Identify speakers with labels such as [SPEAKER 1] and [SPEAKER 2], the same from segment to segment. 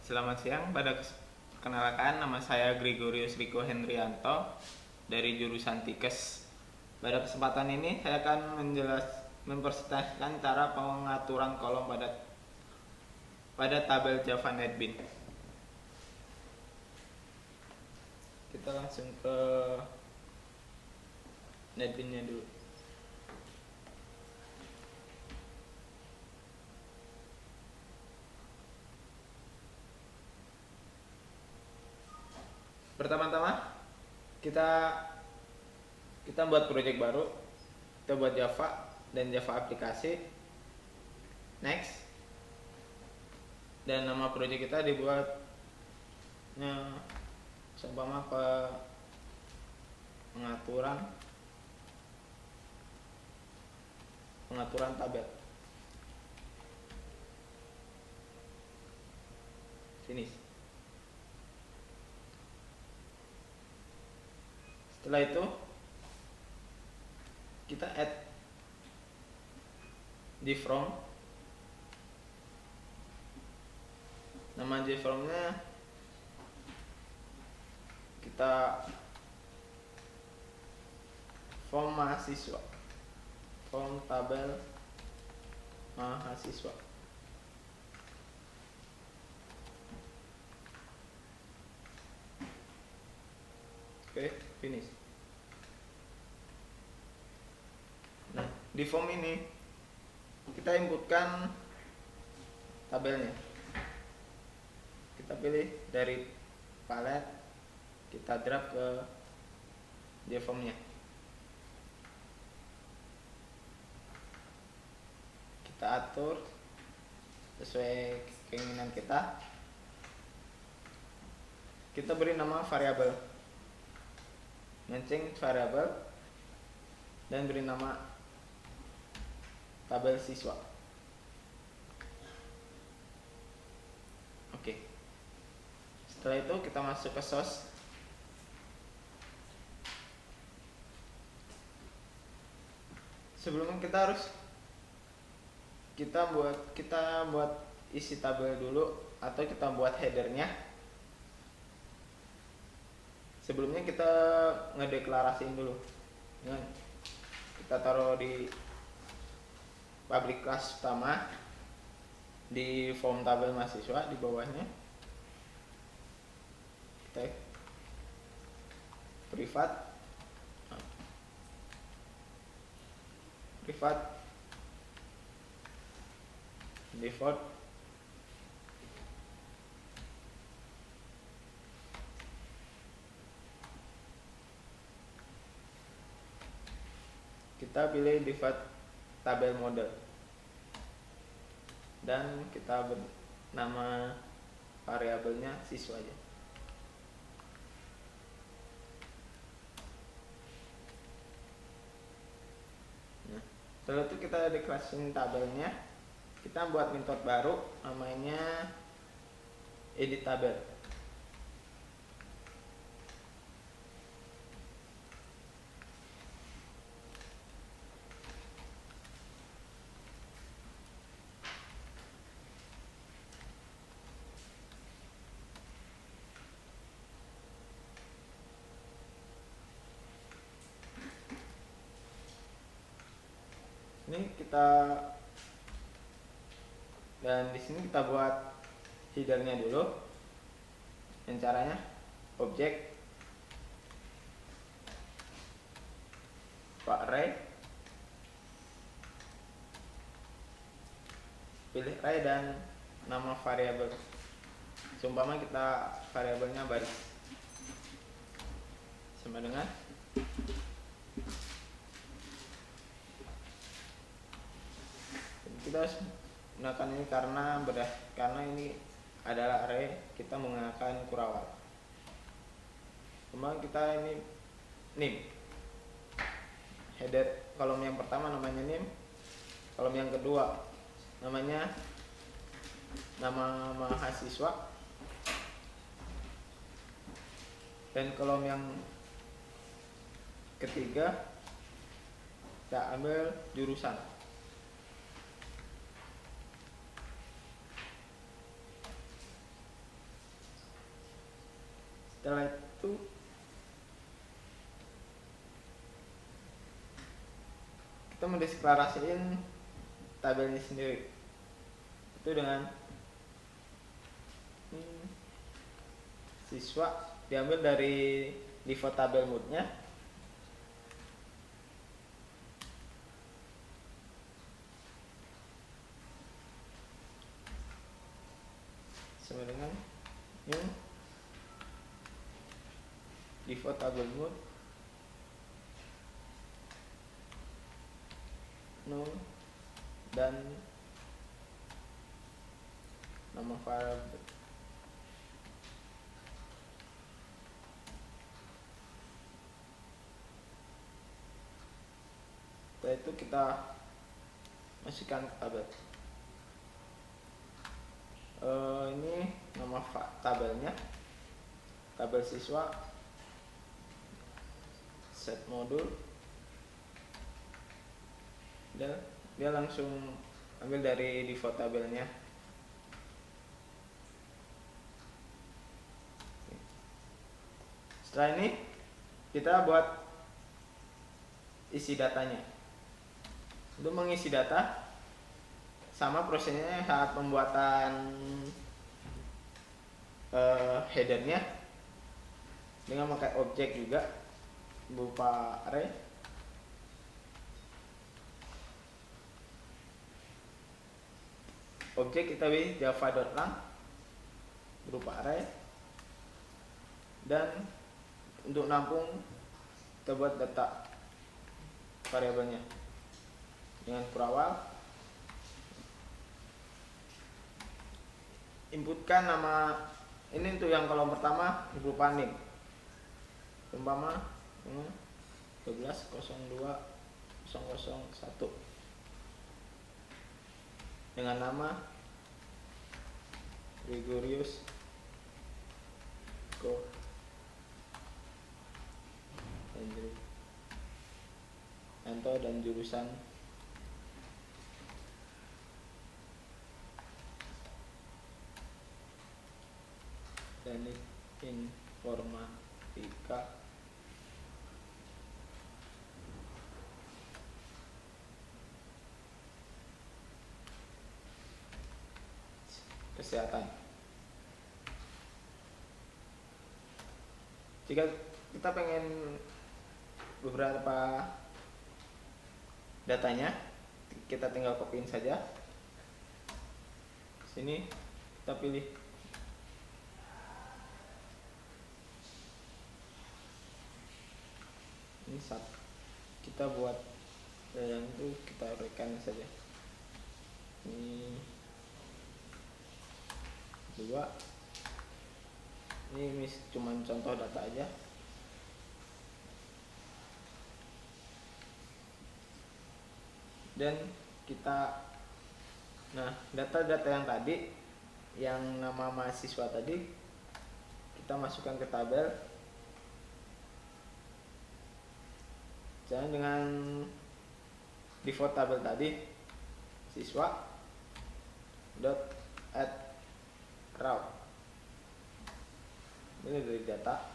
[SPEAKER 1] Selamat siang. Perkenalkan, nama saya Gregorius Riko Hendrianto dari jurusan Tikes. Pada kesempatan ini saya akan mempresentasikan cara pengaturan kolom pada tabel Java NetBeans. Kita langsung ke NetBeans-nya dulu. Pertama-tama kita buat project baru. Kita buat Java dan Java aplikasi. Next. Dan nama project kita dibuatnya seumpama pengaturan tabel. Finish. Setelah itu kita add JFrog. Nama JFrog-nya kita form mahasiswa, form tabel mahasiswa. Oke, finish. Nah, di form ini kita inputkan tabelnya. Kita pilih dari palet, kita drag ke JFrog-nya. Kita atur sesuai keinginan kita. Kita beri nama variabel, change variabel, dan beri nama tabel siswa. Oke. Setelah itu kita masuk ke source. Sebelumnya kita buat isi tabel dulu, atau kita buat headernya. Sebelumnya kita ngedeklarasiin dulu. Kita taruh di public class utama, di form tabel mahasiswa di bawahnya. Kita privat default, kita pilih default tabel model, dan kita nama variabelnya siswa aja. Nah, setelah itu kita deklarasiin tabelnya. Kita buat method baru namanya edit tabel. Dan di sini kita buat headernya dulu. Dan caranya objek array, pilih array dan nama variabel. Seumpama kita variabelnya baris, sama dengan kita gunakan ini karena ini adalah array, kita menggunakan kurawal. Kemudian kita ini name, header kolom yang pertama namanya name, kolom yang kedua namanya nama mahasiswa, dan kolom yang ketiga kita ambil jurusan. kita mendeklarasiin tabelnya sendiri itu dengan siswa diambil dari default tabel moodnya, sama dengan new default tabel mood null dan nama variabel. Setelah itu kita masukkan ke tabel. Ini nama tabelnya, tabel siswa, set modul, dan dia langsung ambil dari default tabelnya. Setelah ini kita buat isi datanya. Untuk mengisi data sama prosesnya saat pembuatan headernya dengan memakai objek juga berupa array. Objek kita beri java.lang berupa array, dan untuk nampung kita buat data variabelnya dengan berawal inputkan nama. Ini untuk yang kolom pertama berupa name, umpama 12.02.001 dengan nama Gregorius Hendrianto dan jurusan teknik informatika kesehatan. Jika kita pengen beberapa datanya, kita tinggal copyin saja. Sini kita pilih ini satu, kita buat yang itu kita rekan saja. Ini 2, ini cuma contoh data aja. Dan kita, nah data-data yang tadi, yang nama mahasiswa tadi, kita masukkan ke tabel. Jangan dengan default tabel tadi, siswa dot add row. Ini dari data,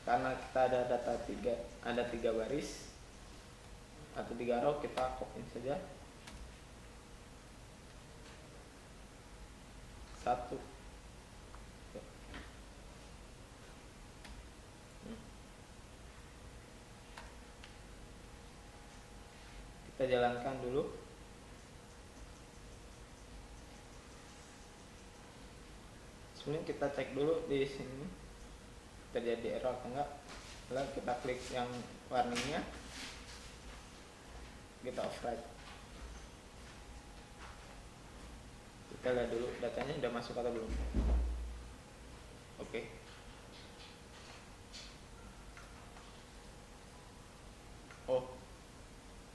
[SPEAKER 1] karena kita ada data 3, ada 3 baris atau 3 row, kita copy saja 1. Kita jalankan dulu. Sebenarnya kita cek dulu di sini terjadi error atau enggak. Lalu kita klik yang warningnya, kita override. Kita lihat dulu datanya sudah masuk atau belum. Oke. Oh,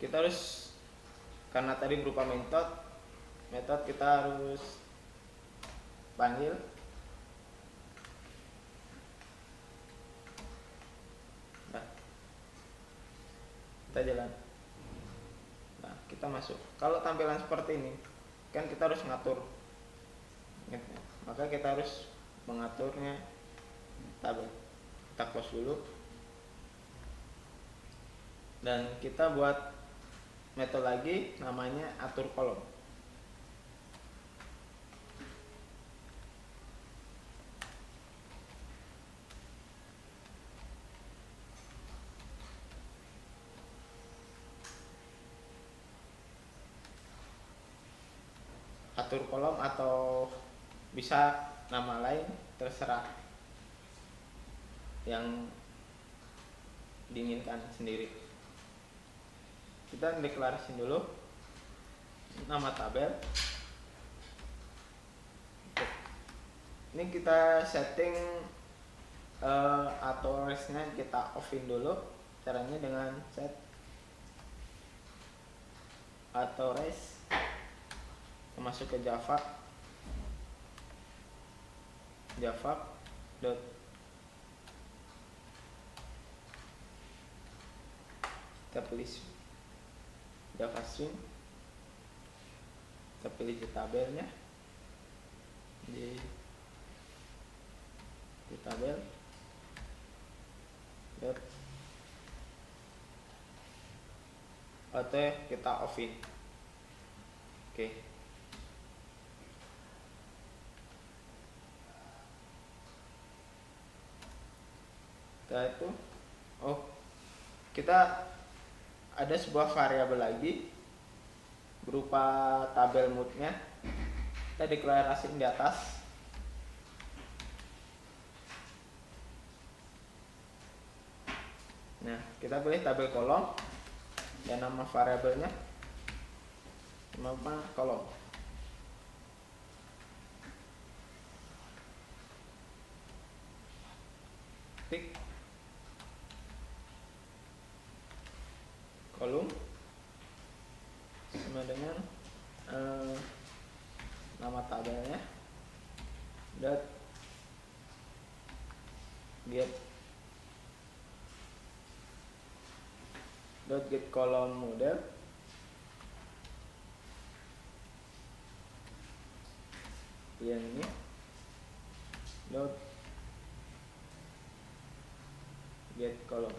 [SPEAKER 1] kita harus, karena tadi berupa metode kita harus panggil. Nah, kita jalan. Nah, kita masuk. Kalau tampilan seperti ini, kan kita harus ngatur, maka kita harus mengaturnya tabel. Kita close dulu, dan kita buat metode lagi namanya atur kolom. Atur kolom atau bisa nama lain terserah yang diinginkan sendiri. Kita deklarasiin dulu nama tabel. Ini kita setting atau restnya kita offin dulu. Caranya dengan set atau rest, masuk ke Java dot kita pilih Java string, kita pilih di tabelnya di tabel dot auto kita offin. Oke. Setelah itu kita ada sebuah variabel lagi berupa tabel moodnya, kita deklarasiin di atas. Nah, kita pilih tabel kolom dan nama variabelnya nama kolom. Klik kolom sama dengan nama tabelnya dot get kolom model yang ini dot get kolom.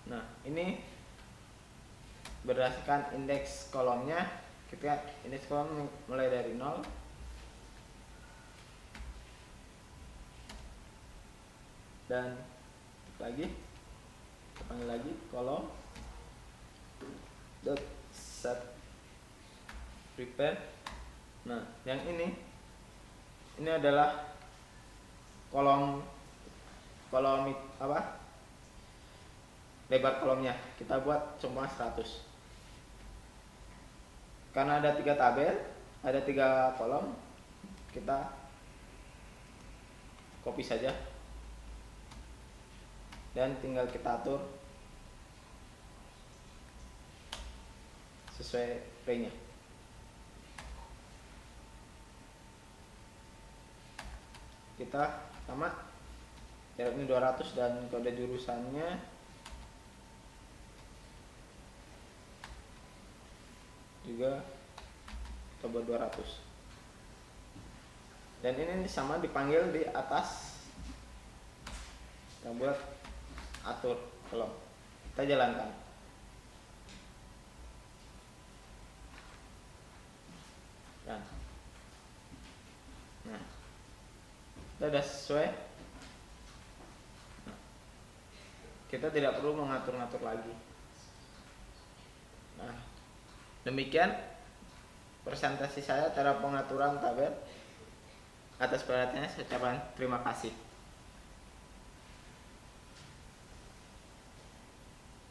[SPEAKER 1] Nah, ini berdasarkan indeks kolomnya. Kita indeks kolom mulai dari 0 dan lagi panggil lagi kolom dot set prepare. Nah, yang ini adalah kolom apa, lebar kolomnya kita buat cuma 100 karena ada 3 tabel, ada 3 kolom. Kita copy saja dan tinggal kita atur sesuai arraynya. Kita tamat, jaraknya 200 dan kode jurusannya juga kita buat 200. Dan ini sama dipanggil di atas, kita buat atur kolom. Kita jalankan. Nah, sudah sesuai. Kita tidak perlu mengatur-ngatur lagi. Nah, demikian presentasi saya cara pengaturan tabel. Atas perhatiannya saya ucapkan terima kasih.